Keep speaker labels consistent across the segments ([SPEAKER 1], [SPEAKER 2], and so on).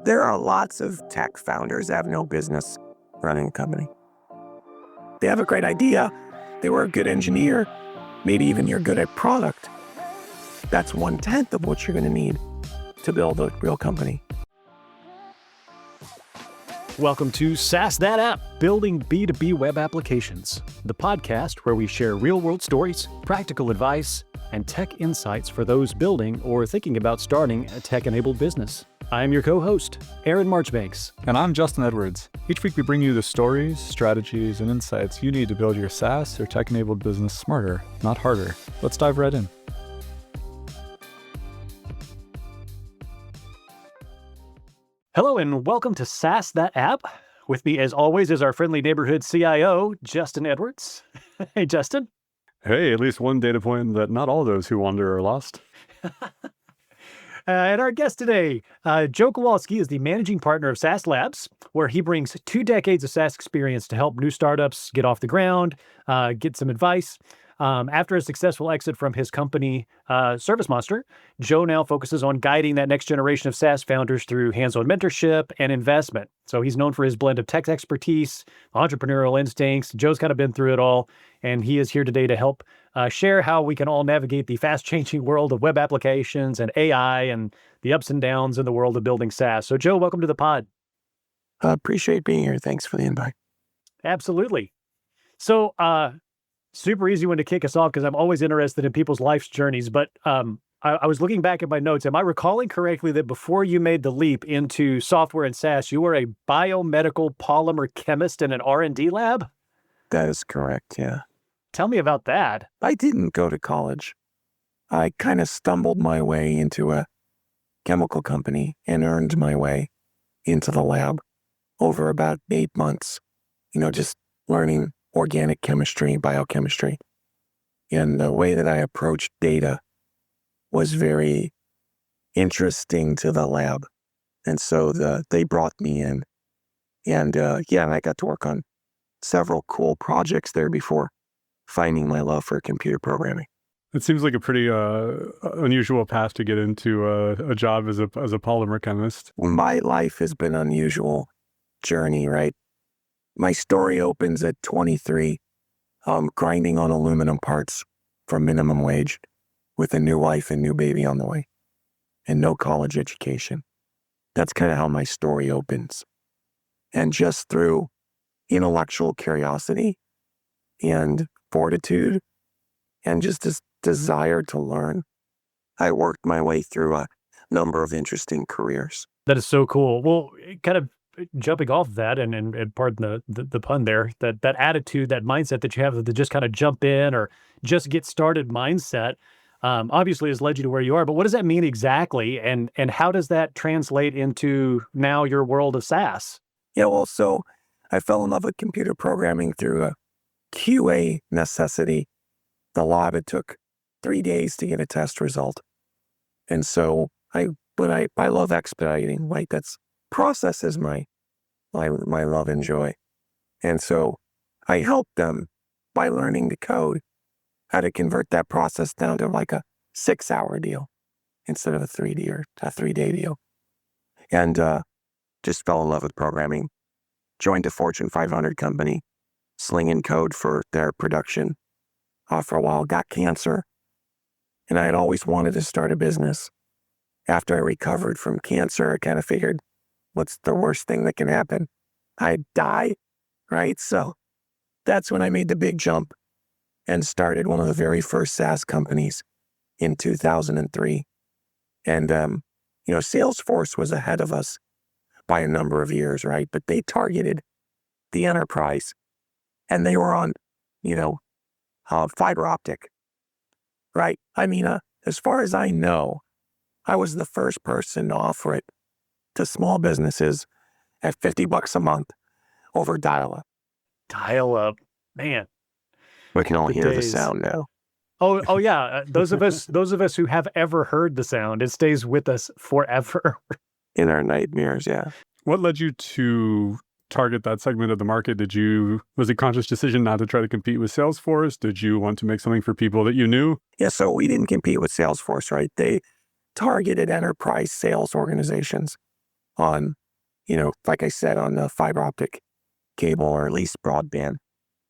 [SPEAKER 1] There are lots of tech founders that have no business running a company. They have a great idea. They were a good engineer. Maybe even you're good at product. That's 1/10 of what you're going to need to build a real company.
[SPEAKER 2] Welcome to SaaS That App, building B2B web applications, the podcast where we share real-world stories, practical advice, and tech insights for those building or thinking about starting a tech-enabled business. I'm your co-host, Aaron Marchbanks.
[SPEAKER 3] And I'm Justin Edwards. Each week we bring you the stories, strategies, and insights you need to build your SaaS or tech-enabled business smarter, not harder. Let's dive right in.
[SPEAKER 2] Hello and welcome to SaaS That App. With me, as always, is our friendly neighborhood CIO, Justin Edwards. Hey, Justin.
[SPEAKER 3] Hey, at least one data point that not all those who wander are lost.
[SPEAKER 2] And our guest today, Joe Kowalski, is the managing partner of SaaS Labs, where he brings 2 decades of SaaS experience to help new startups get off the ground, get some advice. After a successful exit from his company, ServiceMonster, Joe now focuses on guiding that next generation of SaaS founders through hands-on mentorship and investment. So he's known for his blend of tech expertise, entrepreneurial instincts. Joe's kind of been through it all, and he is here today to help share how we can all navigate the fast-changing world of web applications and AI and the ups and downs in the world of building SaaS. So Joe, welcome to the pod.
[SPEAKER 1] Appreciate being here. Thanks for the invite.
[SPEAKER 2] Absolutely. So, super easy one to kick us off because I'm always interested in people's life's journeys. But I was looking back at my notes. Am I recalling correctly that before you made the leap into software and SaaS, you were a biomedical polymer chemist in an R&D lab?
[SPEAKER 1] That is correct, yeah.
[SPEAKER 2] Tell me about that.
[SPEAKER 1] I didn't go to college. I kind of stumbled my way into a chemical company and earned my way into the lab over about 8 months, just learning organic chemistry, biochemistry. And the way that I approached data was very interesting to the lab. And so they brought me in. And I got to work on several cool projects there before finding my love for computer programming.
[SPEAKER 3] It seems like a pretty unusual path to get into a job as a polymer chemist.
[SPEAKER 1] My life has been an unusual journey, right? My story opens at 23, grinding on aluminum parts for minimum wage with a new wife and new baby on the way and no college education. That's kind of how my story opens. And just through intellectual curiosity and fortitude and just this desire to learn, I worked my way through a number of interesting careers.
[SPEAKER 2] That is so cool. Well, kind of jumping off of that, and pardon the pun there, that attitude, that mindset that you have to just kind of jump in or just get started mindset, obviously has led you to where you are. But what does that mean exactly? And how does that translate into now your world of SaaS?
[SPEAKER 1] Yeah, well, so I fell in love with computer programming through a QA necessity. The lab, it took 3 days to get a test result. And so I love expediting, right? That's process is my love and joy. And so I helped them by learning to code, how to convert that process down to like a 6-hour deal instead of a 3-day deal. And just fell in love with programming. Joined a Fortune 500 company, slinging code for their production. For a while, got cancer. And I had always wanted to start a business. After I recovered from cancer, I kind of figured, what's the worst thing that can happen? I'd die, right? So that's when I made the big jump and started one of the very first SaaS companies in 2003. And, Salesforce was ahead of us by a number of years, right? But they targeted the enterprise and they were on, fiber optic, right? I mean, as far as I know, I was the first person to offer it to small businesses at $50 a month over dial-up.
[SPEAKER 2] Dial-up, man.
[SPEAKER 1] We can only hear the sound now.
[SPEAKER 2] Oh yeah. Those of us who have ever heard the sound, it stays with us forever.
[SPEAKER 1] In our nightmares, yeah.
[SPEAKER 3] What led you to target that segment of the market? Was it a conscious decision not to try to compete with Salesforce? Did you want to make something for people that you knew?
[SPEAKER 1] Yeah, so we didn't compete with Salesforce, right? They targeted enterprise sales organizations. on, like I said, on the fiber optic cable, or at least broadband,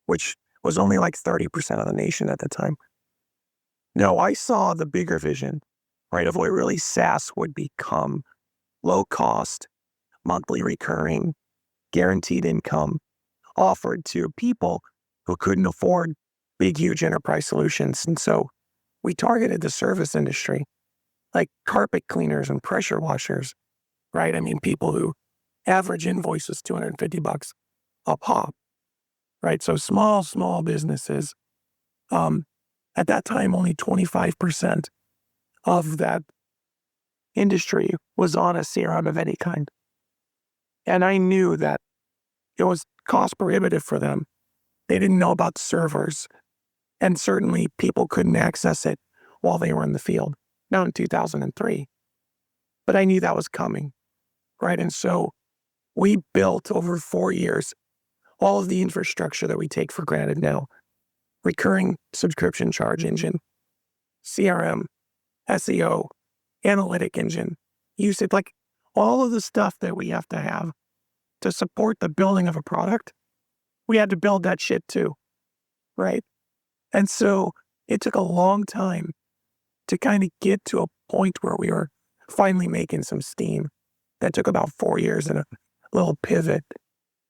[SPEAKER 1] which was only like 30% of the nation at the time. No, I saw the bigger vision, right, of what really SaaS would become: low cost, monthly recurring, guaranteed income offered to people who couldn't afford big, huge enterprise solutions. And so we targeted the service industry, like carpet cleaners and pressure washers, right? I mean, people who average invoice was $250 a pop, right? So small businesses. At that time, only 25% of that industry was on a CRM of any kind. And I knew that it was cost prohibitive for them. They didn't know about servers, and certainly people couldn't access it while they were in the field. Now in 2003. But I knew that was coming, right? And so we built over 4 years all of the infrastructure that we take for granted now: recurring subscription charge engine, CRM, SEO, analytic engine, usage, like all of the stuff that we have to have to support the building of a product. We had to build that shit too, right? And so it took a long time to kind of get to a point where we were finally making some steam. That took about 4 years and a little pivot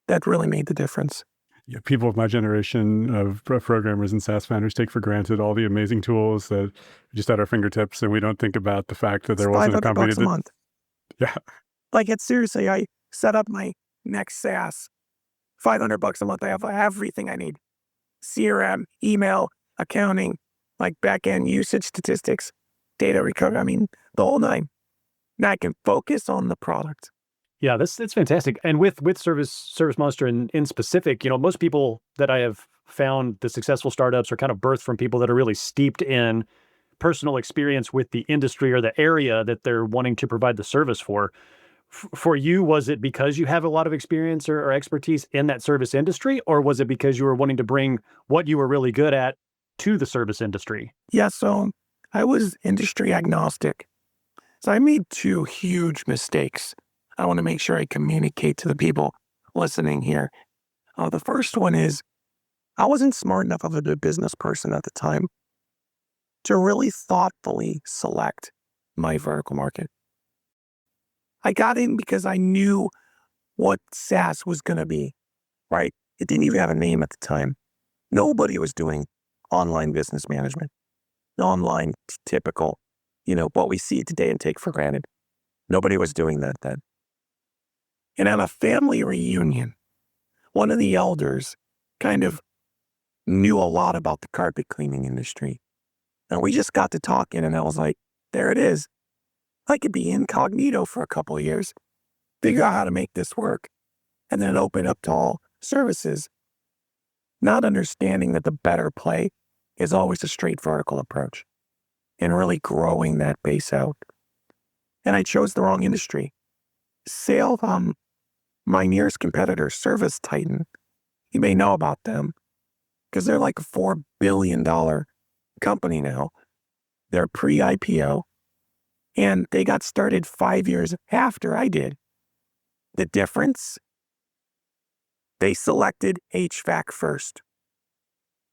[SPEAKER 1] that really made the difference.
[SPEAKER 3] Yeah, people of my generation of programmers and SaaS founders take for granted all the amazing tools that are just at our fingertips, and we don't think about the fact that there wasn't a company
[SPEAKER 1] $500 a month.
[SPEAKER 3] Yeah.
[SPEAKER 1] Like, it's seriously, I set up my next SaaS, $500 a month. I have everything I need: CRM, email, accounting, like back-end usage statistics, data recovery. I mean, the whole nine. Now I can focus on the product.
[SPEAKER 2] Yeah, that's fantastic. And with ServiceMonster in specific, most people that I have found, the successful startups, are kind of birthed from people that are really steeped in personal experience with the industry or the area that they're wanting to provide the service for. For you, was it because you have a lot of experience or expertise in that service industry, or was it because you were wanting to bring what you were really good at to the service industry?
[SPEAKER 1] Yeah, so I was industry agnostic. So I made 2 huge mistakes. I want to make sure I communicate to the people listening here. The first one is, I wasn't smart enough of a business person at the time to really thoughtfully select my vertical market. I got in because I knew what SaaS was going to be, right? It didn't even have a name at the time. Nobody was doing online business management, online typical, what we see today and take for granted. Nobody was doing that then. And at a family reunion, one of the elders kind of knew a lot about the carpet cleaning industry. And we just got to talking, and I was like, there it is. I could be incognito for a couple of years, figure out how to make this work, and then open up to all services, not understanding that the better play is always a straight vertical approach and really growing that base out. And I chose the wrong industry. My nearest competitor, Service Titan, you may know about them because they're like a $4 billion company now. They're pre-IPO, and they got started 5 years after I did. The difference? They selected HVAC first,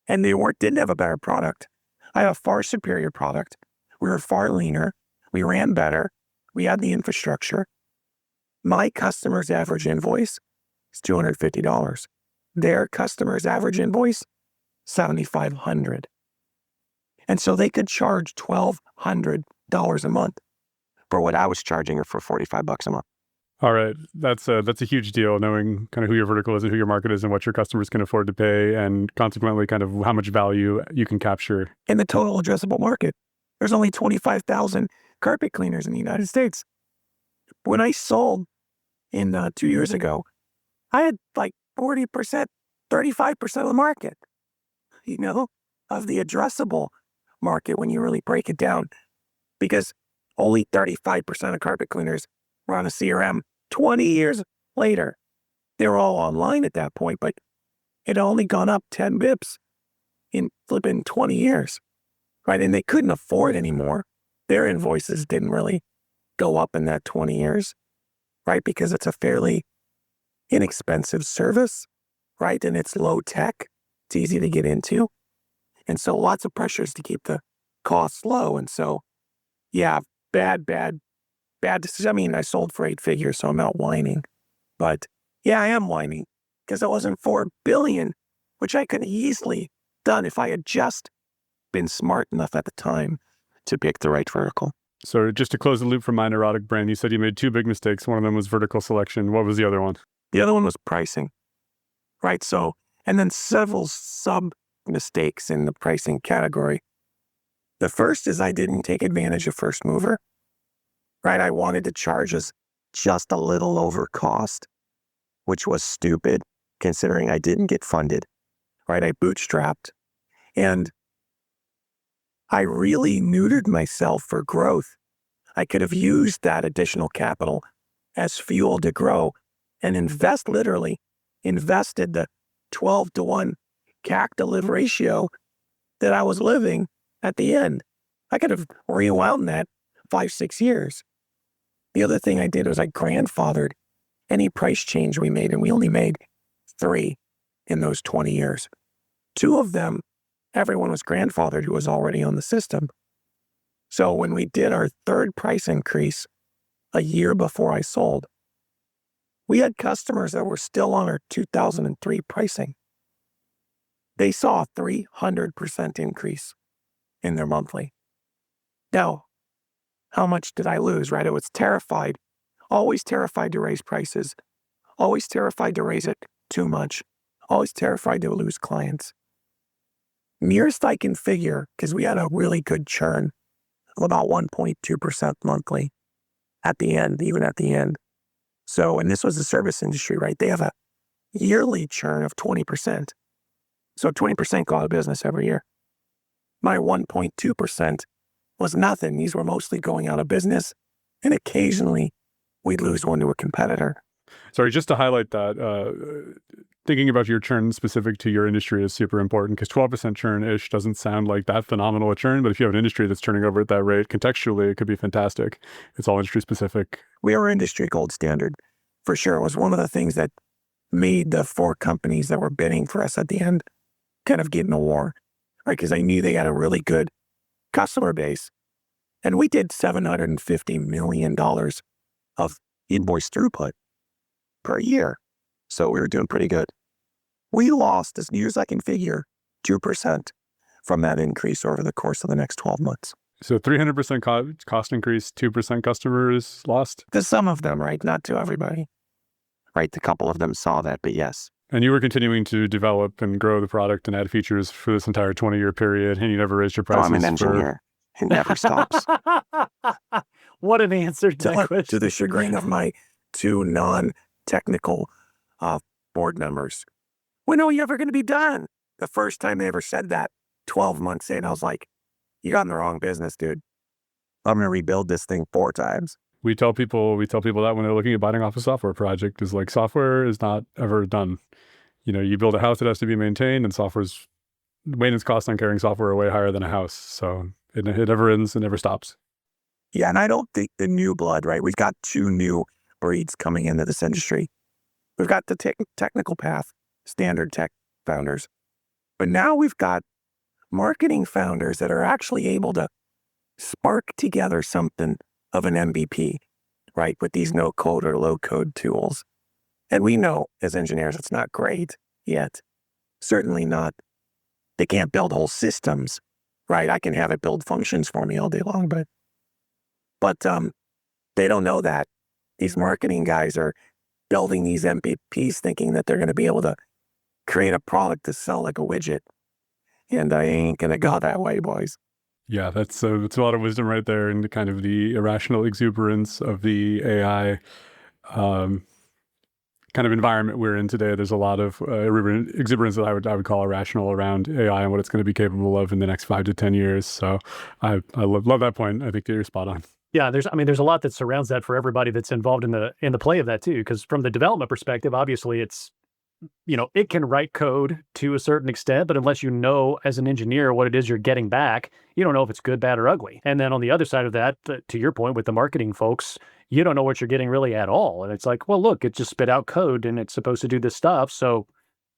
[SPEAKER 1] and they didn't have a better product. I have a far superior product. We were far leaner. We ran better. We had the infrastructure. My customer's average invoice is $250. Their customer's average invoice, $7,500. And so they could charge $1,200 a month for what I was charging her for $45 a month.
[SPEAKER 3] All right. That's a huge deal, knowing kind of who your vertical is and who your market is and what your customers can afford to pay, and consequently kind of how much value you can capture.
[SPEAKER 1] In the total addressable market, there's only 25,000 carpet cleaners in the United States. When I sold in 2 years ago, I had like 40%, 35% of the market, of the addressable market when you really break it down, because only 35% of carpet cleaners were on a CRM 20 years later. They were all online at that point, but it had only gone up 10 bips in flipping 20 years, right? And they couldn't afford anymore. Their invoices didn't really go up in that 20 years, right? Because it's a fairly inexpensive service, right? And it's low tech. It's easy to get into. And so lots of pressures to keep the costs low. And so, yeah, bad decision. I mean, I sold for 8 figures, so I'm not whining. But yeah, I am whining because it wasn't $4 billion, which I could have easily done if I had just been smart enough at the time to pick the right vertical.
[SPEAKER 3] So just to close the loop from my neurotic brain, you said you made 2 big mistakes. One of them was vertical selection. What was the other one?
[SPEAKER 1] The other one was pricing, right? So, and then several sub mistakes in the pricing category. The first is I didn't take advantage of first mover, right? I wanted to charge us just a little over cost, which was stupid considering I didn't get funded, right? I bootstrapped, and I really neutered myself for growth. I could have used that additional capital as fuel to grow and invested the 12-to-1 CAC to live ratio that I was living at the end. I could have rewound that 5-6 years. The other thing I did was I grandfathered any price change we made, and we only made 3 in those 20 years. 2 of them, everyone was grandfathered who was already on the system. So when we did our 3rd price increase a year before I sold, we had customers that were still on our 2003 pricing. They saw a 300% increase in their monthly. Now, how much did I lose, right? I was terrified, always terrified to raise prices, always terrified to raise it too much, always terrified to lose clients. Nearest I can figure, because we had a really good churn of about 1.2% monthly at the end, even at the end. So, and this was the service industry, right? They have a yearly churn of 20%. So 20% go out of business every year. My 1.2% was nothing. These were mostly going out of business, and occasionally we'd lose one to a competitor.
[SPEAKER 3] Sorry, just to highlight that, thinking about your churn specific to your industry is super important, because 12% churn-ish doesn't sound like that phenomenal a churn, but if you have an industry that's turning over at that rate, contextually, it could be fantastic. It's all industry specific.
[SPEAKER 1] We were industry gold standard, for sure. It was one of the things that made the 4 companies that were bidding for us at the end kind of get in a war, right? Because I knew they had a really good customer base. And we did $750 million of invoice throughput per year. So we were doing pretty good. We lost, as near as I can figure, 2% from that increase over the course of the next 12 months.
[SPEAKER 3] So 300% cost increase, 2% customers lost?
[SPEAKER 1] To some of them, right? Not to everybody. Right? A couple of them saw that, but yes.
[SPEAKER 3] And you were continuing to develop and grow the product and add features for this entire 20-year period, and you never raised your prices.
[SPEAKER 1] I'm an engineer. It never stops.
[SPEAKER 2] What an answer to that question.
[SPEAKER 1] To the chagrin of my 2 non-technical board members. When are you ever going to be done? The first time they ever said that, 12 months in, I was like, you got in the wrong business, dude. I'm going to rebuild this thing 4 times.
[SPEAKER 3] We tell people that when they're looking at biting off a software project, is like, software is not ever done. You know, you build a house that has to be maintained, and maintenance costs on carrying software are way higher than a house. So it never ends, it never stops.
[SPEAKER 1] Yeah, and I don't think the new blood, right? We've got 2 new breeds coming into this industry. We've got the technical path, standard tech founders. But now we've got marketing founders that are actually able to spark together something of an MVP, right? With these no-code or low-code tools. And we know as engineers, it's not great yet. Certainly not. They can't build whole systems, right? I can have it build functions for me all day long, but they don't know that. These marketing guys are building these MVPs thinking that they're going to be able to create a product to sell like a widget. And I ain't going to go that way, boys.
[SPEAKER 3] Yeah, that's a lot of wisdom right there, and kind of the irrational exuberance of the AI kind of environment we're in today. There's a lot of exuberance that I would call irrational around AI and what it's going to be capable of in the next 5 to 10 years. So I love that point. I think that you're spot on.
[SPEAKER 2] Yeah, there's a lot that surrounds that for everybody that's involved in the play of that too. Because from the development perspective, obviously it's it can write code to a certain extent, but unless you know as an engineer what it is you're getting back, you don't know if it's good, bad, or ugly. And then on the other side of that, to your point with the marketing folks, you don't know what you're getting really at all. And it's like, well, look, it just spit out code and it's supposed to do this stuff. So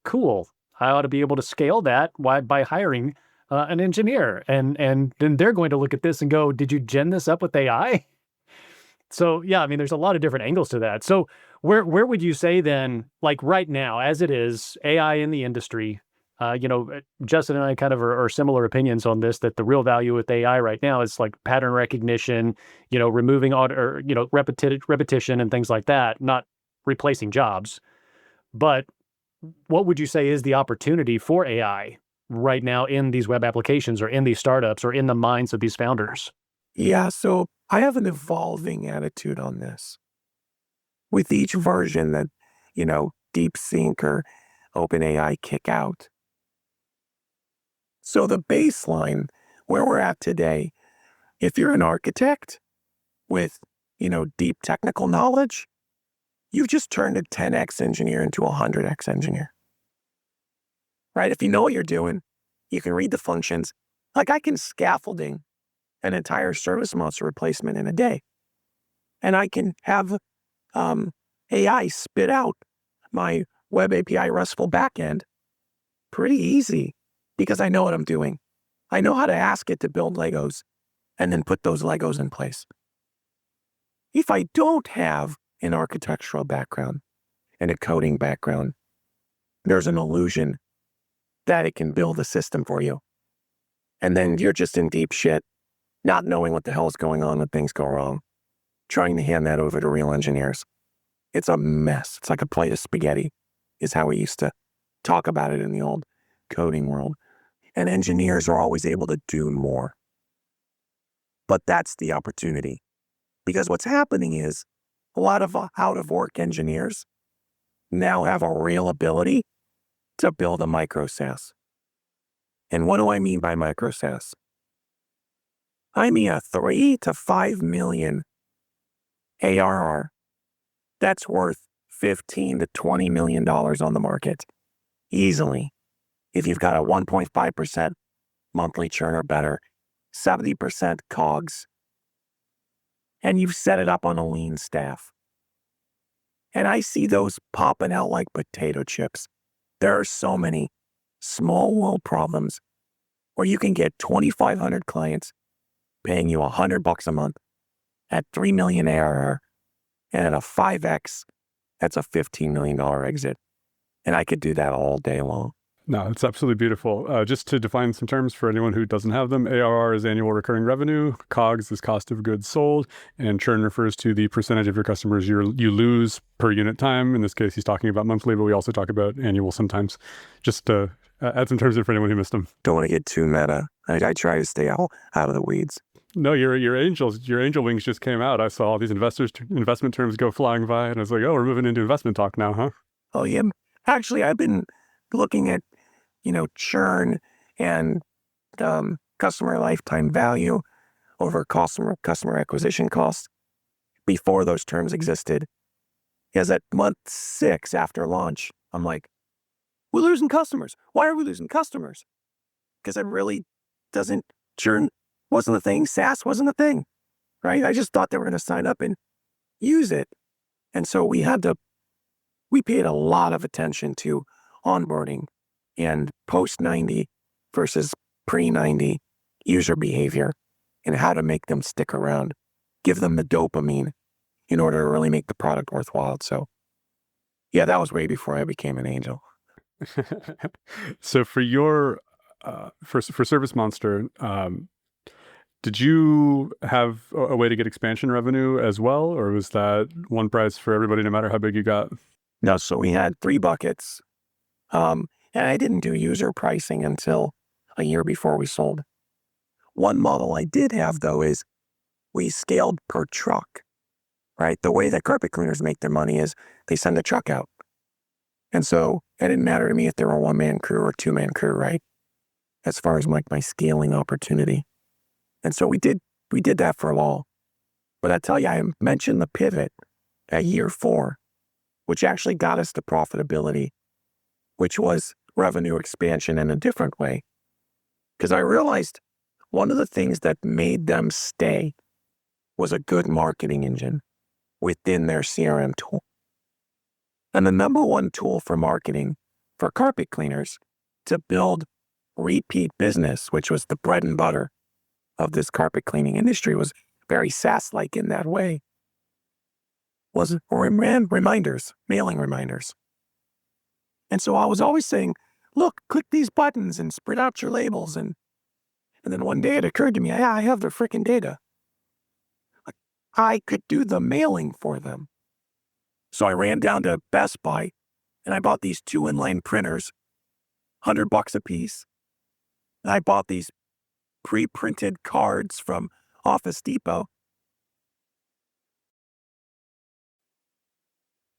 [SPEAKER 2] cool. I ought to be able to scale that by hiring an engineer. And then they're going to look at this and go, did you gen this up with AI? So yeah, I mean, there's a lot of different angles to that. So where would you say then, like right now, as it is, AI in the industry, Justin and I kind of are similar opinions on this, that the real value with AI right now is like pattern recognition, removing repetition and things like that, not replacing jobs. But what would you say is the opportunity for AI right now in these web applications or in these startups or in the minds of these founders?
[SPEAKER 1] Yeah, so I have an evolving attitude on this. With each version that, DeepSeek or OpenAI kick out. So the baseline, where we're at today, if you're an architect with, deep technical knowledge, you've just turned a 10x engineer into a 100x engineer. Right? If you know what you're doing, you can read the functions. Like I can scaffolding an entire ServiceMonster replacement in a day. And I can have AI spit out my web API RESTful backend pretty easy because I know what I'm doing. I know how to ask it to build Legos and then put those Legos in place. If I don't have an architectural background and a coding background, there's an illusion that it can build a system for you. And then you're just in deep shit, not knowing what the hell is going on when things go wrong, trying to hand that over to real engineers. It's a mess. It's like a plate of spaghetti is how we used to talk about it in the old coding world. And engineers are always able to do more. But that's the opportunity. Because what's happening is a lot of out-of-work engineers now have a real ability to build a micro-SaaS. And what do I mean by micro-SaaS? I mean a 3 to 5 million ARR that's worth $15 to $20 million on the market easily. If you've got a 1.5% monthly churn or better, 70% COGS, and you've set it up on a lean staff. And I see those popping out like potato chips. There are so many small world problems where you can get 2,500 clients paying you $100 a month at 3 million ARR, and at a 5x, that's a $15 million exit. And I could do that all day long.
[SPEAKER 3] No, it's absolutely beautiful. Just to define some terms for anyone who doesn't have them, ARR is annual recurring revenue, COGS is cost of goods sold, and churn refers to the percentage of your customers you lose per unit time. In this case, he's talking about monthly, but we also talk about annual sometimes. Just to add some terms in for anyone who missed them.
[SPEAKER 1] Don't want to get too meta. I try to stay out of the weeds.
[SPEAKER 3] No, your angel wings just came out. I saw all these investment terms go flying by, and I was like, oh, we're moving into investment talk now, huh?
[SPEAKER 1] Oh, yeah. Actually, I've been looking at, churn and customer lifetime value over customer acquisition cost before those terms existed. Because at month 6 after launch, I'm like, we're losing customers. Why are we losing customers? Because it really doesn't, churn wasn't a thing. SaaS wasn't a thing, right? I just thought they were going to sign up and use it. And so we paid a lot of attention to onboarding and post-90 versus pre-90 user behavior and how to make them stick around, give them the dopamine in order to really make the product worthwhile. So yeah, that was way before I became an angel.
[SPEAKER 3] So for your, for ServiceMonster, did you have a way to get expansion revenue as well? Or was that one price for everybody, no matter how big you got?
[SPEAKER 1] No, so we had 3 buckets. And I didn't do user pricing until a year before we sold. One model I did have, though, is we scaled per truck, right? The way that carpet cleaners make their money is they send a truck out. And so it didn't matter to me if they were a 1-man crew or 2-man crew, right? As far as my scaling opportunity. And so we did that for a while. But I tell you, I mentioned the pivot at year 4, which actually got us to profitability which was revenue expansion in a different way. Because I realized one of the things that made them stay was a good marketing engine within their CRM tool. And the number one tool for marketing for carpet cleaners to build repeat business, which was the bread and butter of this carpet cleaning industry, was very SaaS-like in that way, was reminders, mailing reminders. And so I was always saying, look, click these buttons and spread out your labels. And then one day it occurred to me, yeah, I have their freaking data. I could do the mailing for them. So I ran down to Best Buy and I bought these 2 inline printers, $100 a piece. And I bought these pre-printed cards from Office Depot.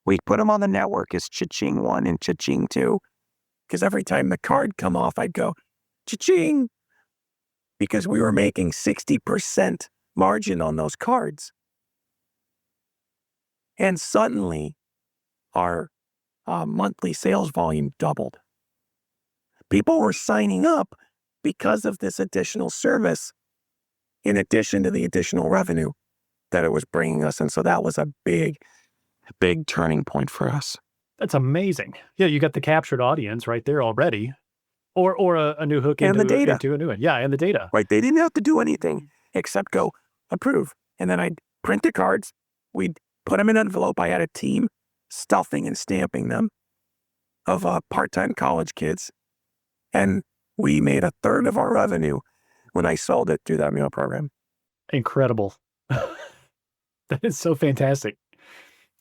[SPEAKER 1] We put them on the network as cha-ching 1 and cha-ching 2. Because every time the card come off, I'd go, cha-ching. Because we were making 60% margin on those cards. And suddenly, our monthly sales volume doubled. People were signing up because of this additional service, in addition to the additional revenue that it was bringing us. And so that was a big turning point for us.
[SPEAKER 2] That's amazing. Yeah, you got the captured audience right there already, or a new hook
[SPEAKER 1] And
[SPEAKER 2] into
[SPEAKER 1] the data.
[SPEAKER 2] into a new one. Yeah, and the data.
[SPEAKER 1] Right? They didn't have to do anything except go approve. And then I'd print the cards. We'd put them in an envelope. I had a team stuffing and stamping them of part-time college kids. And we made 1/3 of our revenue when I sold it through that mail program.
[SPEAKER 2] Incredible. That is so fantastic.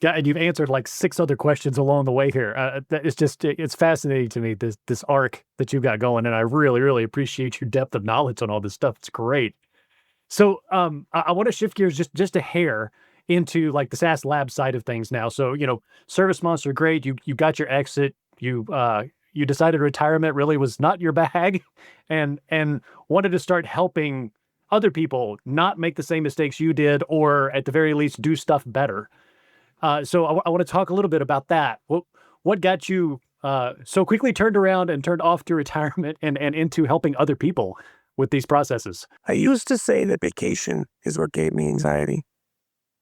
[SPEAKER 2] Yeah, and you've answered like 6 other questions along the way here. It's fascinating to me, this arc that you've got going, and I really, really appreciate your depth of knowledge on all this stuff. It's great. So I want to shift gears just a hair into like the SaaS Labs side of things now. So, ServiceMonster, great. You got your exit. You decided retirement really was not your bag, and wanted to start helping other people not make the same mistakes you did, or at the very least do stuff better. So I want to talk a little bit about that. What got you so quickly turned around and turned off to retirement and into helping other people with these processes?
[SPEAKER 1] I used to say that vacation is what gave me anxiety.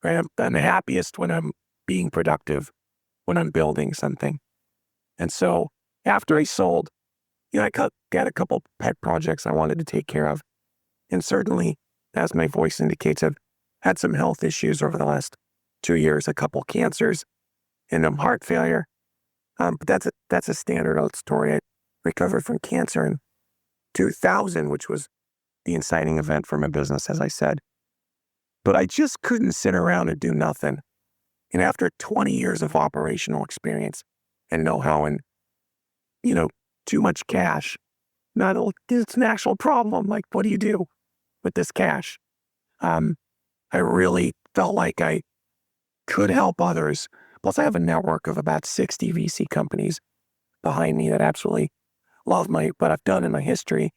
[SPEAKER 1] Right? I'm the happiest when I'm being productive, when I'm building something. And so after I sold, I got a couple pet projects I wanted to take care of. And certainly, as my voice indicates, I've had some health issues over the last 2 years, a couple cancers and heart failure. But that's a standard old story. I recovered from cancer in 2000, which was the inciting event for my business, as I said. But I just couldn't sit around and do nothing. And after 20 years of operational experience and know-how and, too much cash, it's an actual problem. Like, what do you do with this cash? I really felt like I could help others. Plus, I have a network of about 60 VC companies behind me that absolutely love what I've done in my history,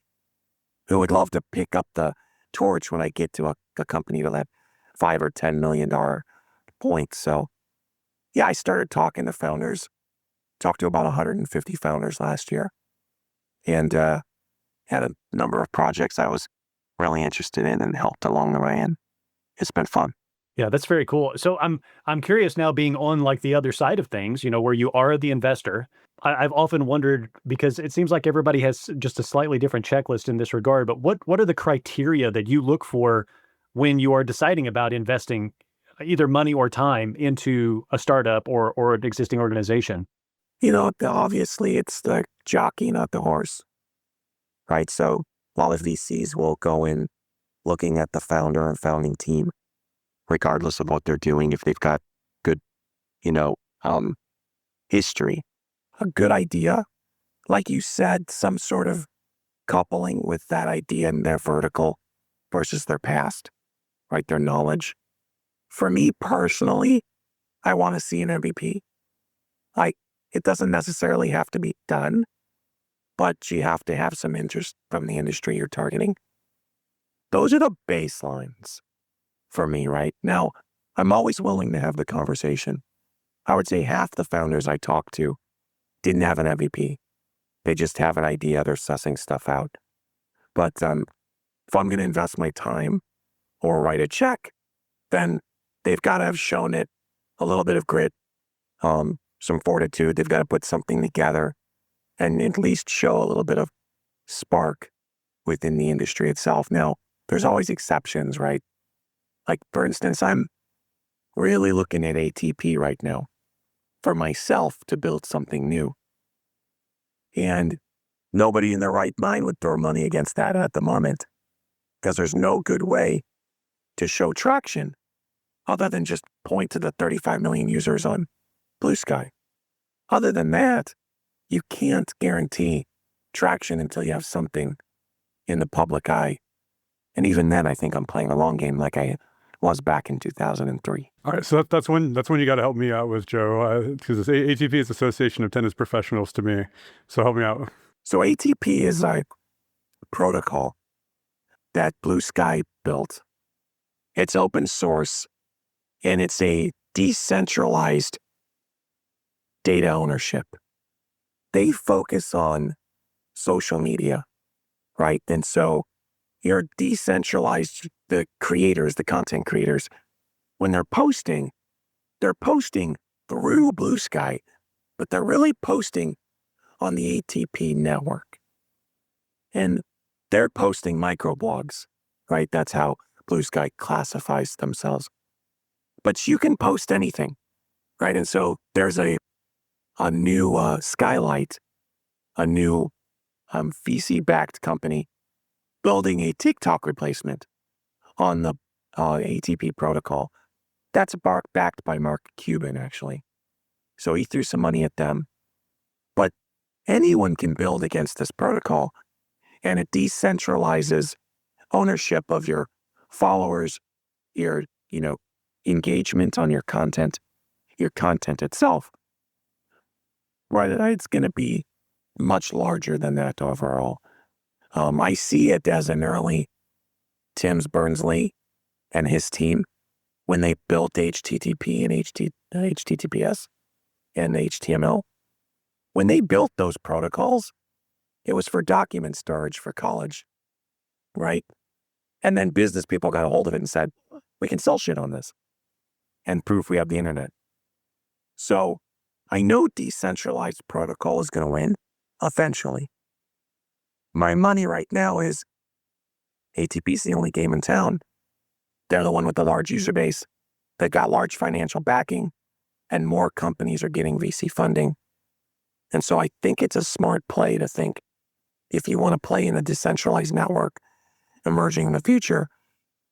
[SPEAKER 1] who would love to pick up the torch when I get to a company to that $5 or $10 million point. So, yeah, I started talking to founders, talked to about 150 founders last year, and had a number of projects I was really interested in and helped along the way, and it's been fun.
[SPEAKER 2] Yeah, that's very cool. So I'm curious now, being on like the other side of things, where you are the investor. I've often wondered, because it seems like everybody has just a slightly different checklist in this regard, but what are the criteria that you look for when you are deciding about investing either money or time into a startup or an existing organization?
[SPEAKER 1] Obviously it's the jockey, not the horse, right? So a lot of VCs will go in looking at the founder and founding team, regardless of what they're doing, if they've got good, history, a good idea, like you said, some sort of coupling with that idea in their vertical versus their past, right? Their knowledge. For me personally, I want to see an MVP. It doesn't necessarily have to be done, but you have to have some interest from the industry you're targeting. Those are the baselines for me, right? Now, I'm always willing to have the conversation. I would say half the founders I talked to didn't have an MVP. They just have an idea. They're sussing stuff out. But if I'm going to invest my time or write a check, then they've got to have shown it a little bit of grit, some fortitude. They've got to put something together and at least show a little bit of spark within the industry itself. Now, there's always exceptions, right? Like, for instance, I'm really looking at ATP right now for myself to build something new. And nobody in their right mind would throw money against that at the moment, because there's no good way to show traction other than just point to the 35 million users on Blue Sky. Other than that, you can't guarantee traction until you have something in the public eye. And even then, I think I'm playing a long game like I was back in 2003.
[SPEAKER 3] All right, so that's when you got to help me out with, Joe, because ATP is Association of Tennis Professionals to me. So help me out.
[SPEAKER 1] So ATP is a protocol that Blue Sky built. It's open source, and it's a decentralized data ownership. They focus on social media, right? And so you're decentralized. The creators, the content creators, when they're posting through Blue Sky, but they're really posting on the ATP network. And they're posting microblogs, right? That's how Blue Sky classifies themselves. But you can post anything, right? And so there's a new Skylight, a new VC-backed company building a TikTok replacement on the ATP protocol. That's backed by Mark Cuban, actually. So he threw some money at them. But anyone can build against this protocol, and it decentralizes ownership of your followers, your engagement on your content itself. Right, it's going to be much larger than that overall. I see it as an early Tim Berners-Lee and his team when they built HTTP and HTTPS and HTML. When they built those protocols, it was for document storage for college, right? And then business people got a hold of it and said, we can sell shit on this and prove we have the internet. So I know decentralized protocol is going to win eventually. My money right now is ATP is the only game in town. They're the one with the large user base. They've got large financial backing, and more companies are getting VC funding. And so I think it's a smart play to think, if you want to play in a decentralized network emerging in the future,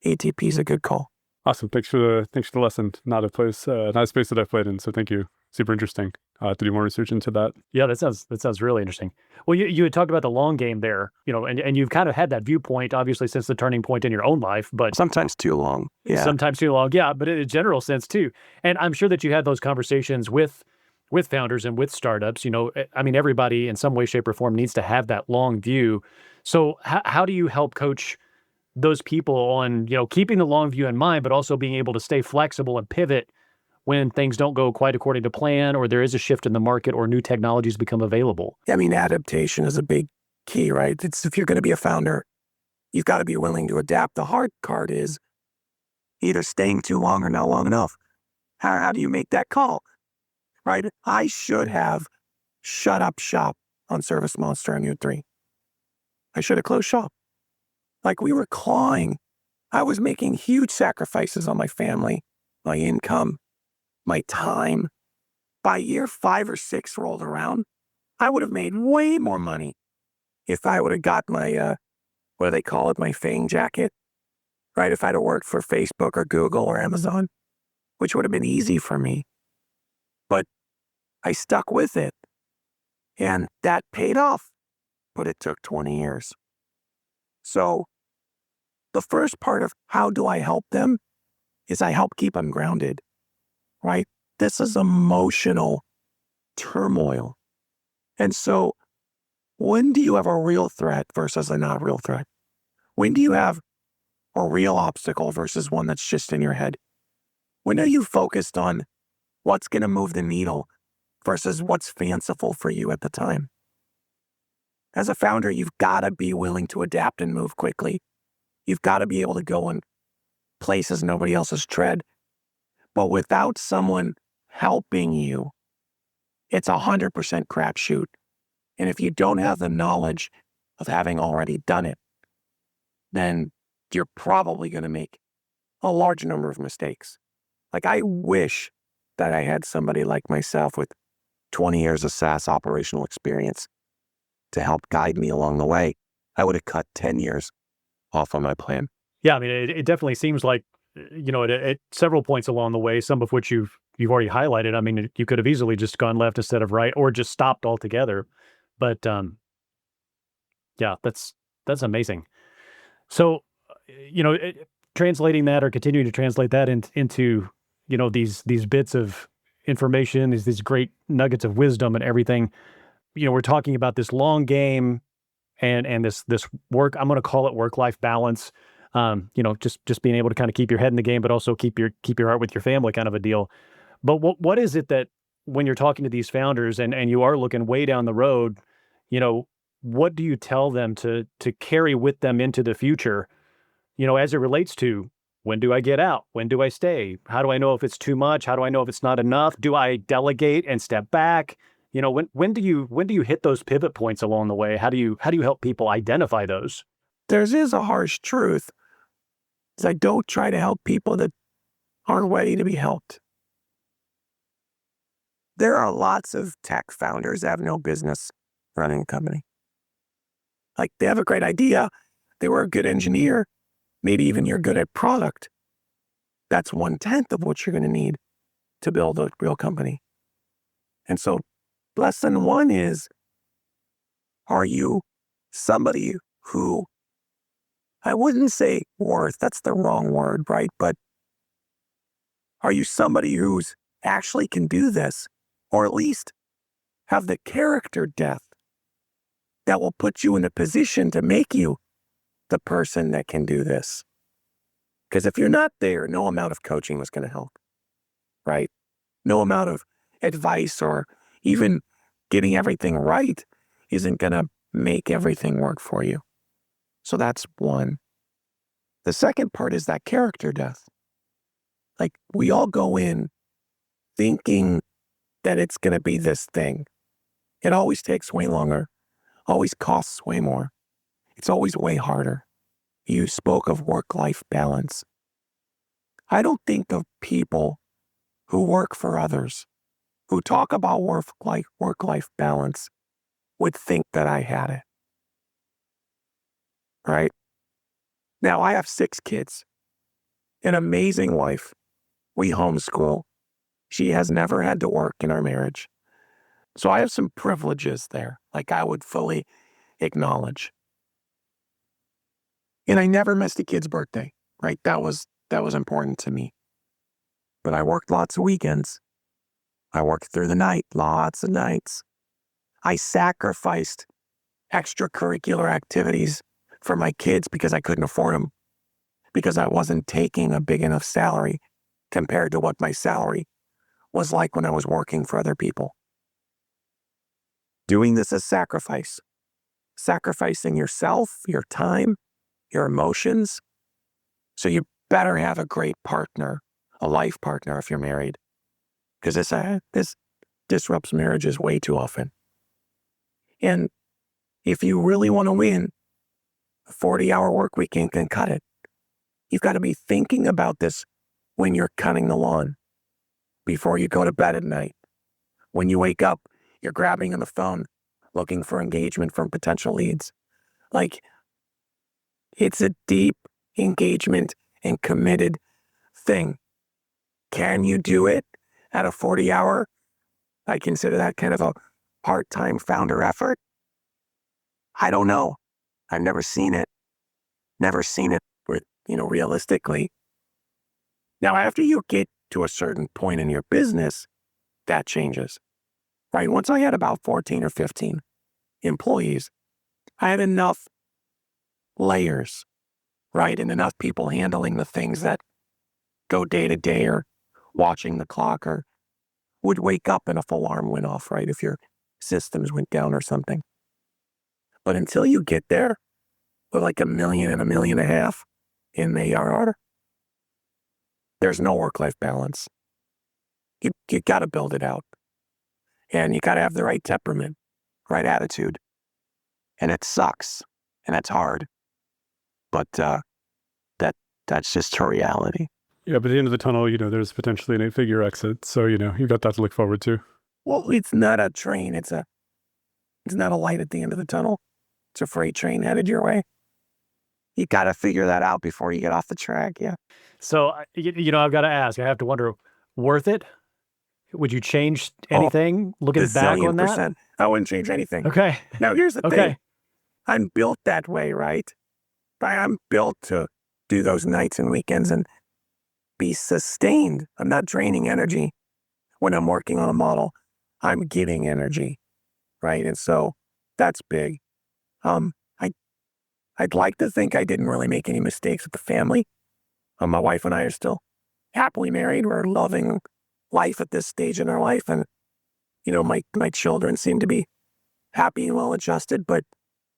[SPEAKER 1] ATP is a good call.
[SPEAKER 3] Awesome. Thanks for the lesson. Not a space that I've played in. So thank you. Super interesting. To do more research into that.
[SPEAKER 2] Yeah, that sounds really interesting. Well, you had talked about the long game there, and you've kind of had that viewpoint, obviously, since the turning point in your own life, but
[SPEAKER 1] sometimes too long. Yeah.
[SPEAKER 2] Sometimes too long. Yeah, but in a general sense too. And I'm sure that you had those conversations with founders and with startups. I mean, everybody in some way, shape, or form needs to have that long view. So how do you help coach those people on, keeping the long view in mind, but also being able to stay flexible and pivot when things don't go quite according to plan, or there is a shift in the market, or new technologies become available?
[SPEAKER 1] I mean, adaptation is a big key, right? If you're going to be a founder, you've got to be willing to adapt. The hard part is either staying too long or not long enough. How do you make that call, right? I should have shut up shop on ServiceMonster on U3. I should have closed shop. Like, we were clawing. I was making huge sacrifices on my family, my income, my time. By year 5 or 6 rolled around, I would have made way more money if I would have got my, what do they call it, my FANG jacket, right? If I'd have worked for Facebook or Google or Amazon, which would have been easy for me. But I stuck with it, and that paid off, but it took 20 years. So the first part of how do I help them is I help keep them grounded, right? This is emotional turmoil. And so when do you have a real threat versus a not real threat? When do you have a real obstacle versus one that's just in your head? When are you focused on what's going to move the needle versus what's fanciful for you at the time? As a founder, you've got to be willing to adapt and move quickly. You've got to be able to go in places nobody else has tread. But without someone helping you, it's 100% crapshoot. And if you don't have the knowledge of having already done it, then you're probably going to make a large number of mistakes. Like, I wish that I had somebody like myself with 20 years of SaaS operational experience to help guide me along the way. I would have cut 10 years off on my plan.
[SPEAKER 2] Yeah, I mean, it definitely seems like, at several points along the way, some of which you've already highlighted. I mean, you could have easily just gone left instead of right, or just stopped altogether. But yeah, that's amazing. So, translating that or continuing to translate that into these bits of information, these great nuggets of wisdom and everything. We're talking about this long game and this work. I'm going to call it work-life balance. Just being able to kind of keep your head in the game, but also keep your heart with your family, kind of a deal. But what is it that when you're talking to these founders and you are looking way down the road, what do you tell them to carry with them into the future? As it relates to, when do I get out? When do I stay? How do I know if it's too much? How do I know if it's not enough? Do I delegate and step back? When do you hit those pivot points along the way? How do you help people identify those?
[SPEAKER 1] There is a harsh truth. Is I don't try to help people that aren't ready to be helped. There are lots of tech founders that have no business running a company. Like, they have a great idea. They were a good engineer. Maybe even you're good at product. That's 1/10 of what you're going to need to build a real company. And so lesson one is, are you somebody who, I wouldn't say worth, that's the wrong word, right? But are you somebody who's actually can do this, or at least have the character depth that will put you in a position to make you the person that can do this? Because if you're not there, no amount of coaching is going to help, right? No amount of advice or even getting everything right isn't going to make everything work for you. So that's one. The second part is that character depth. Like, we all go in thinking that it's going to be this thing. It always takes way longer, always costs way more. It's always way harder. You spoke of work-life balance. I don't think of people who work for others, who talk about work-life balance, would think that I had it. Right? Now, I have 6 kids, an amazing wife. We homeschool. She has never had to work in our marriage. So I have some privileges there, like I would fully acknowledge. And I never missed a kid's birthday, right? That was important to me. But I worked lots of weekends. I worked through the night, lots of nights. I sacrificed extracurricular activities for my kids because I couldn't afford them, because I wasn't taking a big enough salary compared to what my salary was like when I was working for other people. Doing this as sacrifice, sacrificing yourself, your time, your emotions. So you better have a great partner, a life partner if you're married, because this disrupts marriages way too often. And if you really want to win, a 40-hour work week can cut it. You've got to be thinking about this when you're cutting the lawn, before you go to bed at night. When you wake up, you're grabbing on the phone, looking for engagement from potential leads. Like, it's a deep engagement and committed thing. Can you do it at a 40-hour? I consider that kind of a part-time founder effort. I don't know. I've never seen it. Realistically. Now, after you get to a certain point in your business, that changes, right? Once I had about 14 or 15 employees, I had enough layers, right? And enough people handling the things that go day to day, or watching the clock, or would wake up and if alarm went off, right? If your systems went down or something. But until you get there with like $1 million and $1.5 million in the ARR, there's no work-life balance. You got to build it out. And you got to have the right temperament, right attitude. And it sucks. And it's hard. But that's just her reality.
[SPEAKER 3] Yeah, but at the end of the tunnel, there's potentially an 8-figure exit. So, you've got that to look forward to.
[SPEAKER 1] Well, it's not a train. It's not a light at the end of the tunnel. It's a freight train headed your way. You got to figure that out before you get off the track. Yeah.
[SPEAKER 2] So, I've got to ask, I have to wonder, worth it? Would you change anything looking back on that?
[SPEAKER 1] %. I wouldn't change anything.
[SPEAKER 2] Okay.
[SPEAKER 1] Now, here's the thing. I'm built that way, right? I'm built to do those nights and weekends and be sustained. I'm not draining energy when I'm working on a model. I'm getting energy, right? And so that's big. I'd like to think I didn't really make any mistakes with the family. My wife and I are still happily married. We're loving life at this stage in our life. And, my children seem to be happy and well adjusted, but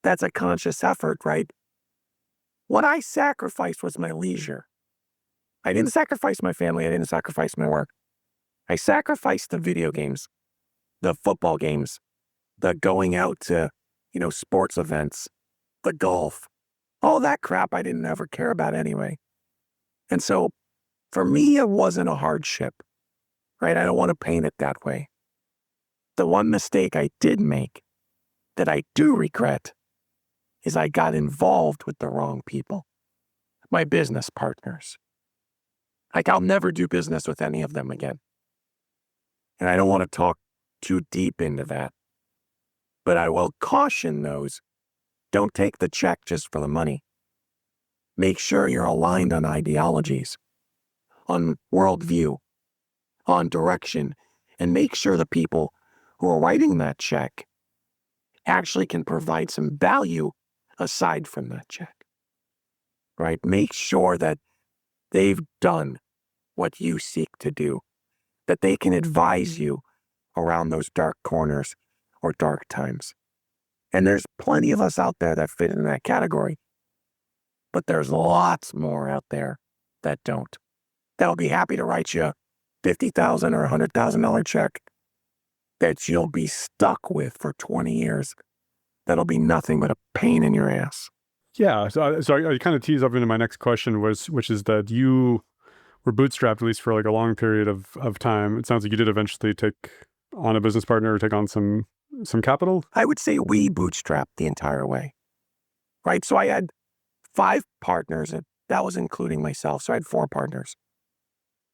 [SPEAKER 1] that's a conscious effort, right? What I sacrificed was my leisure. I didn't sacrifice my family. I didn't sacrifice my work. I sacrificed the video games, the football games, the going out to, sports events, the golf, all that crap I didn't ever care about anyway. And so for me, it wasn't a hardship, right? I don't want to paint it that way. The one mistake I did make that I do regret is I got involved with the wrong people, my business partners. Like, I'll never do business with any of them again. And I don't want to talk too deep into that. But I will caution those, don't take the check just for the money. Make sure you're aligned on ideologies, on worldview, on direction, and make sure the people who are writing that check actually can provide some value aside from that check, right? Make sure that they've done what you seek to do, that they can advise you around those dark corners or dark times. And there's plenty of us out there that fit in that category, but there's lots more out there that don't. That'll be happy to write you a $50,000 or $100,000 check that you'll be stuck with for 20 years. That'll be nothing but a pain in your ass.
[SPEAKER 3] Yeah, so I kind of tease up into my next question, which is that you were bootstrapped, at least for like a long period of time. It sounds like you did eventually take on a business partner or take on some capital.
[SPEAKER 1] I would say we bootstrapped the entire way, right? So I had 5 partners, and that was including myself. So I had 4 partners.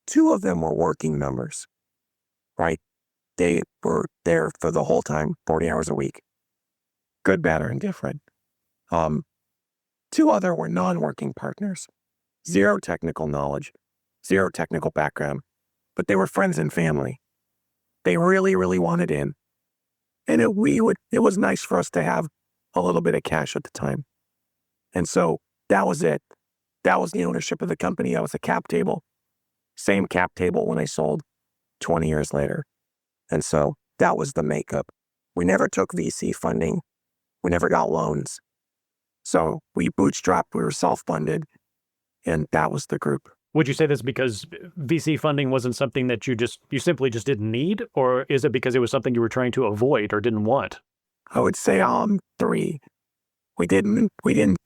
[SPEAKER 1] 2 of them were working members, right? They were there for the whole time, 40 hours a week. Good, bad, or indifferent. 2 other were non-working partners. 0 technical knowledge, 0 technical background, but they were friends and family. They really, really wanted in. And it was nice for us to have a little bit of cash at the time. And so that was it. That was the ownership of the company. That was the cap table. Same cap table when I sold 20 years later. And so that was the makeup. We never took VC funding. We never got loans. So we bootstrapped, we were self-funded, and that was the group.
[SPEAKER 2] Would you say this because VC funding wasn't something that you simply just didn't need, or is it because it was something you were trying to avoid or didn't want?
[SPEAKER 1] I would say 3. We didn't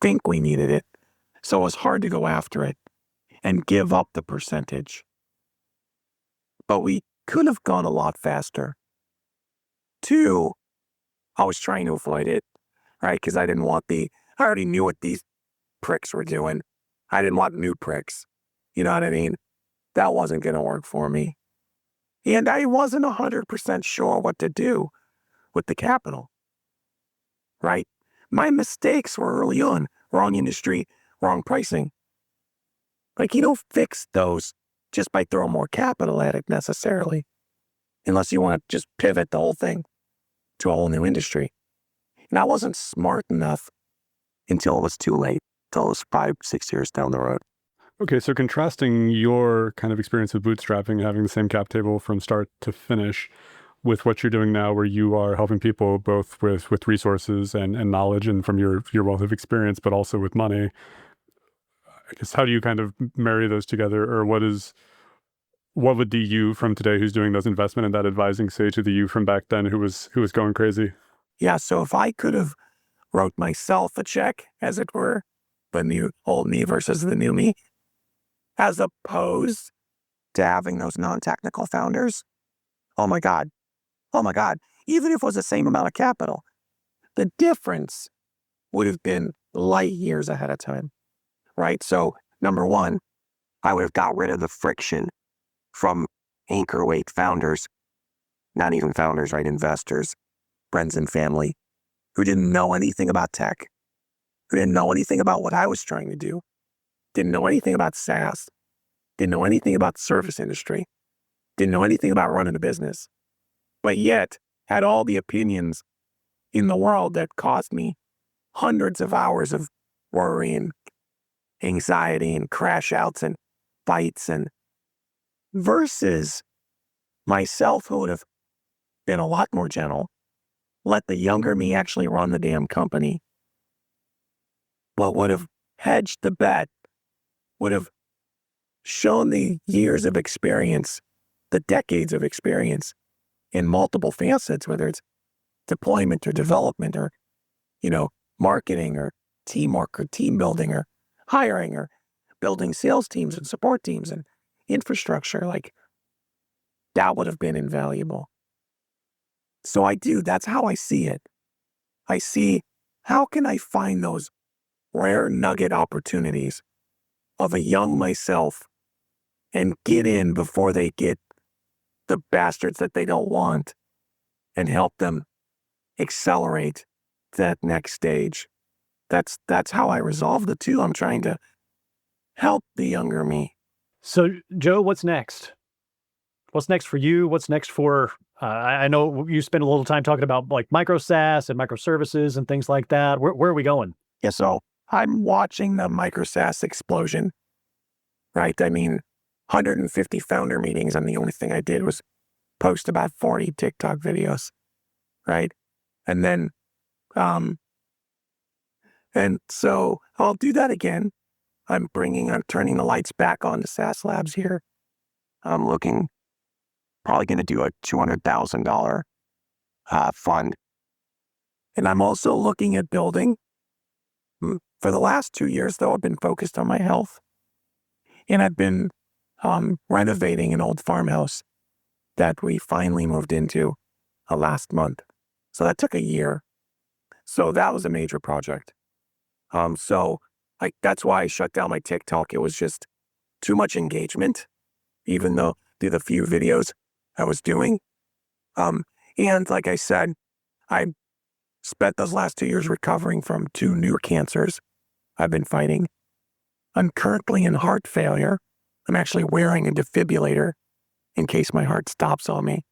[SPEAKER 1] think we needed it, so it was hard to go after it and give up the percentage. But we could have gone a lot faster. 2, I was trying to avoid it, right? Because I already knew what these pricks were doing. I didn't want new pricks. You know what I mean? That wasn't going to work for me. And I wasn't 100% sure what to do with the capital, right? My mistakes were early on. Wrong industry, wrong pricing. Like, you don't fix those just by throwing more capital at it necessarily, unless you want to just pivot the whole thing to a whole new industry. And I wasn't smart enough until it was too late, until it was 5-6 years down the road.
[SPEAKER 3] Okay, so contrasting your kind of experience with bootstrapping and having the same cap table from start to finish, with what you're doing now, where you are helping people both with resources and knowledge and from your wealth of experience, but also with money. I guess, how do you kind of marry those together, or what would the you from today who's doing those investment and that advising say to the you from back then who was going crazy?
[SPEAKER 1] Yeah, so if I could have wrote myself a check, as it were, the new old me versus the new me, as opposed to having those non-technical founders, oh my God, even if it was the same amount of capital, the difference would have been light years ahead of time, right? So number one, I would have got rid of the friction from anchor weight founders, not even founders, right? Investors, friends and family who didn't know anything about tech, who didn't know anything about what I was trying to do, didn't know anything about SaaS, didn't know anything about the service industry, didn't know anything about running a business, but yet had all the opinions in the world that caused me hundreds of hours of worry and anxiety and crash outs and fights, and versus myself, who would have been a lot more gentle, let the younger me actually run the damn company, but would have hedged the bet, would have shown the years of experience, the decades of experience in multiple facets, whether it's deployment or development or, marketing or teamwork or team building or hiring or building sales teams and support teams and infrastructure, like that would have been invaluable. So that's how I see it. I see, how can I find those rare nugget opportunities of a young myself and get in before they get the bastards that they don't want and help them accelerate that next stage. That's how I resolve the two. I'm trying to help the younger me.
[SPEAKER 2] So, Joe, what's next? What's next for you? What's next for, I know you spent a little time talking about like micro-SaaS and microservices and things like that. Where are we going?
[SPEAKER 1] Yeah, so I'm watching the micro-SaaS explosion, right? I mean, 150 founder meetings, and the only thing I did was post about 40 TikTok videos, right? And then, and so I'll do that again. I'm turning the lights back on to SaaS Labs here. I'm probably going to do a $200,000 fund. And I'm also looking at building. For the last 2 years, though, I've been focused on my health. And I've been renovating an old farmhouse that we finally moved into last month. So that took a year. So that was a major project. So that's why I shut down my TikTok. It was just too much engagement, even though the few videos I was doing. And like I said, I spent those last 2 years recovering from 2 new cancers I've been fighting. I'm currently in heart failure. I'm actually wearing a defibrillator in case my heart stops on me.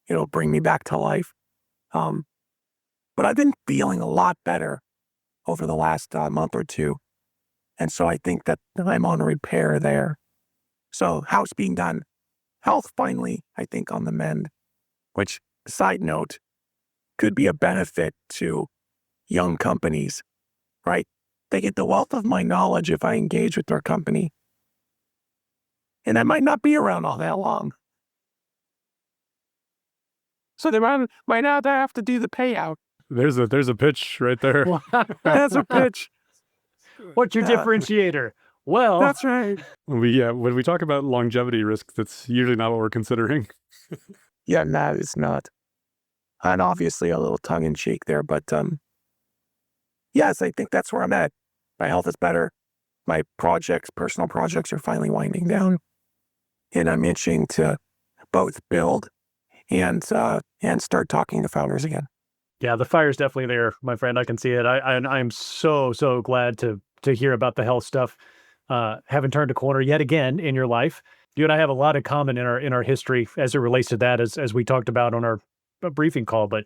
[SPEAKER 1] It'll bring me back to life. But I've been feeling a lot better over the last month or two. And so I think that I'm on repair there. So house being done, health finally, I think, on the mend, which, side note, could be a benefit to young companies, right? They get the wealth of my knowledge if I engage with their company. And I might not be around all that long. So they might not have to do the payout.
[SPEAKER 3] There's a pitch right there.
[SPEAKER 1] That's a pitch.
[SPEAKER 2] What's your differentiator? Well,
[SPEAKER 1] That's right.
[SPEAKER 3] When we talk about longevity risk, that's usually not what we're considering.
[SPEAKER 1] Yeah, no, it's not. And obviously a little tongue in cheek there, but yes, I think that's where I'm at. My health is better. My personal projects are finally winding down. And I'm itching to both build and start talking to founders again.
[SPEAKER 2] yeah, the fire's definitely there, my friend. I can see it. I'm so glad to hear about the health stuff. Having turned a corner yet again in your life. You and I have a lot in common in our history as it relates to that, as we talked about on our briefing call. But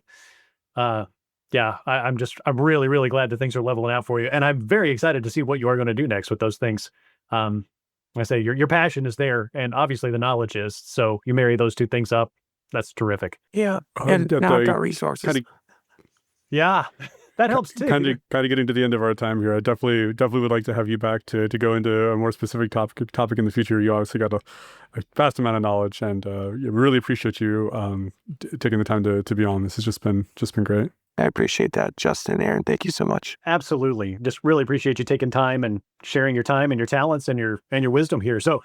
[SPEAKER 2] yeah, I'm really glad that things are leveling out for you, and I'm very excited to see what you are going to do next with those things. I say your passion is there, and obviously the knowledge is. So you marry those two things up, That's terrific.
[SPEAKER 1] Yeah. And now I've got resources.
[SPEAKER 3] Kind of
[SPEAKER 2] Yeah, that helps too.
[SPEAKER 3] Kind of getting to the end of our time here. I definitely would like to have you back to go into a more specific topic in the future. You obviously got a vast amount of knowledge, and really appreciate you taking the time to be on. This has just been great.
[SPEAKER 1] I appreciate that, Justin, Aaron. Thank you so much.
[SPEAKER 2] Absolutely. Just really appreciate you taking time and sharing your time and your talents and your wisdom here. So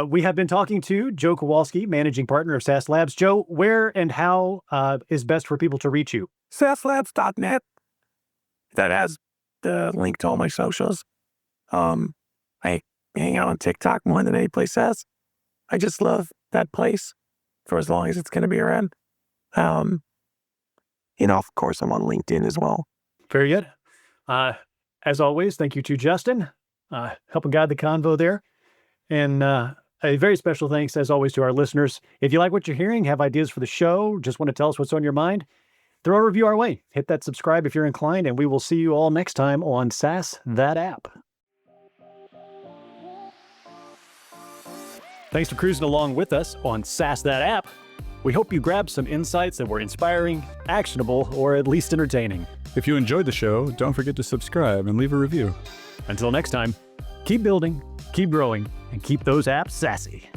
[SPEAKER 2] we have been talking to Joe Kowalski, managing partner of SaaS Labs. Joe, where and how is best for people to reach you?
[SPEAKER 1] SaaSLabs.net. That has the link to all my socials. I hang out on TikTok more than any place else. I just love that place for as long as it's going to be around. Of course, I'm on LinkedIn as well.
[SPEAKER 2] Very good. As always, thank you to Justin, helping guide the convo there. And a very special thanks, as always, to our listeners. If you like what you're hearing, have ideas for the show, just want to tell us what's on your mind, throw a review our way. Hit that subscribe if you're inclined, and we will see you all next time on SaaS That App. Thanks for cruising along with us on SaaS That App. We hope you grabbed some insights that were inspiring, actionable, or at least entertaining.
[SPEAKER 3] If you enjoyed the show, don't forget to subscribe and leave a review.
[SPEAKER 2] Until next time, keep building, keep growing, and keep those apps sassy.